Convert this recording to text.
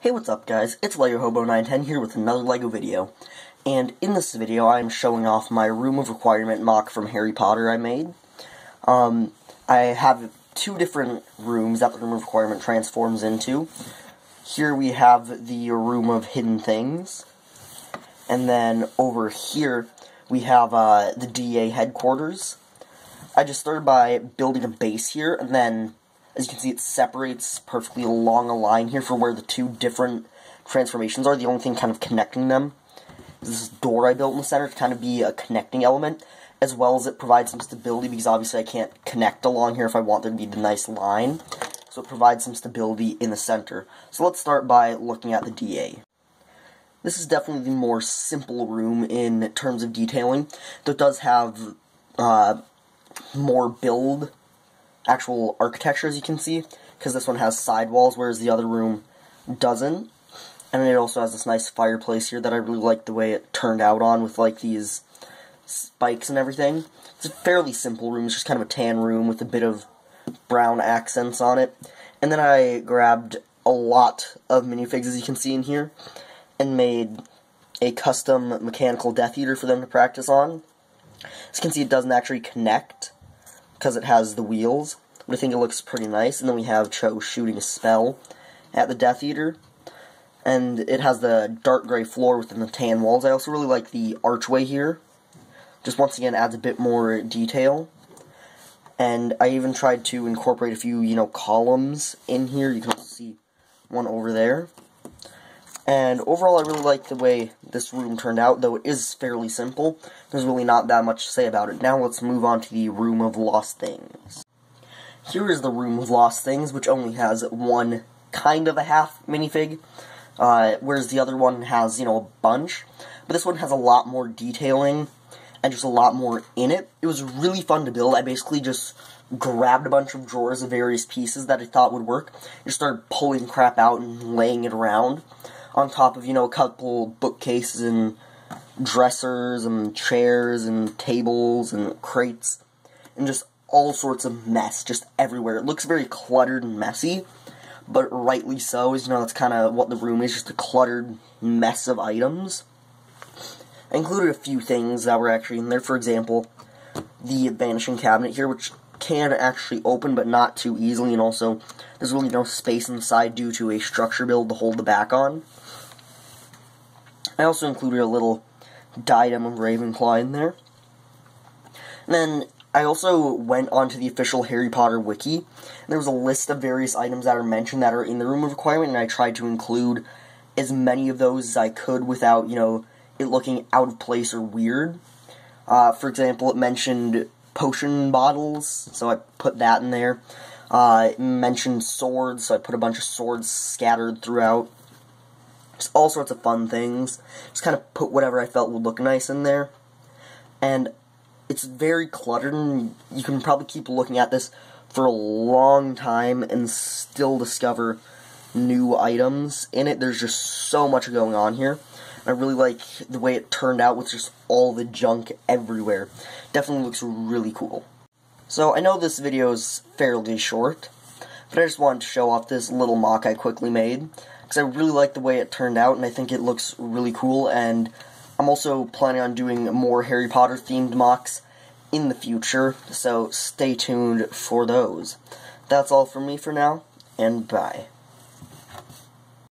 Hey, what's up guys, it's LegoHobo910 here with another LEGO video, and in this video I'm showing off my Room of Requirement MOC from Harry Potter I made. I have two different rooms that the Room of Requirement transforms into. Here we have the Room of Hidden Things, and then over here we have the DA headquarters. I just started by building a base here, and then as you can see, it separates perfectly along a line here for where the two different transformations are. The only thing kind of connecting them is this door I built in the center to kind of be a connecting element, as well as it provides some stability, because obviously I can't connect along here if I want there to be the nice line. So it provides some stability in the center. So let's start by looking at the DA. This is definitely the more simple room in terms of detailing, though it does have more build actual architecture, as you can see, because this one has sidewalls, whereas the other room doesn't. And it also has this nice fireplace here that I really like the way it turned out on, with like these spikes and everything. It's a fairly simple room, it's just kind of a tan room with a bit of brown accents on it. And then I grabbed a lot of minifigs, as you can see in here, and made a custom mechanical Death Eater for them to practice on. As you can see, it doesn't actually connect because it has the wheels, but I think it looks pretty nice. And then we have Cho shooting a spell at the Death Eater, and it has the dark gray floor within the tan walls. I also really like the archway here, just once again adds a bit more detail. And I even tried to incorporate a few, columns in here. You can also see one over there. And overall, I really like the way this room turned out, though it is fairly simple. There's really not that much to say about it. Now let's move on to the Room of Lost Things. Here is the Room of Lost Things, which only has one kind of a half minifig, whereas the other one has, a bunch. But this one has a lot more detailing and just a lot more in it. It was really fun to build. I basically just grabbed a bunch of drawers of various pieces that I thought would work, and just started pulling crap out and laying it around on top of, a couple bookcases and dressers and chairs and tables and crates, and just all sorts of mess just everywhere. It looks very cluttered and messy, but rightly so, as that's kind of what the room is, just a cluttered mess of items. I included a few things that were actually in there. For example, the vanishing cabinet here, which can actually open, but not too easily, and also there's really no space inside due to a structure build to hold the back on. I also included a little diadem of Ravenclaw in there. And then I also went onto the official Harry Potter wiki, and there was a list of various items that are mentioned that are in the Room of Requirement, and I tried to include as many of those as I could without, it looking out of place or weird. For example, it mentioned potion bottles, so I put that in there. It mentioned swords, so I put a bunch of swords scattered throughout. Just all sorts of fun things. Just kind of put whatever I felt would look nice in there. And it's very cluttered, and you can probably keep looking at this for a long time and still discover new items in it. There's just so much going on here. I really like the way it turned out with just all the junk everywhere. Definitely looks really cool. So I know this video is fairly short, but I just wanted to show off this little MOC I quickly made, because I really like the way it turned out, and I think it looks really cool, and I'm also planning on doing more Harry Potter themed MOCs in the future, so stay tuned for those. That's all from me for now, and bye.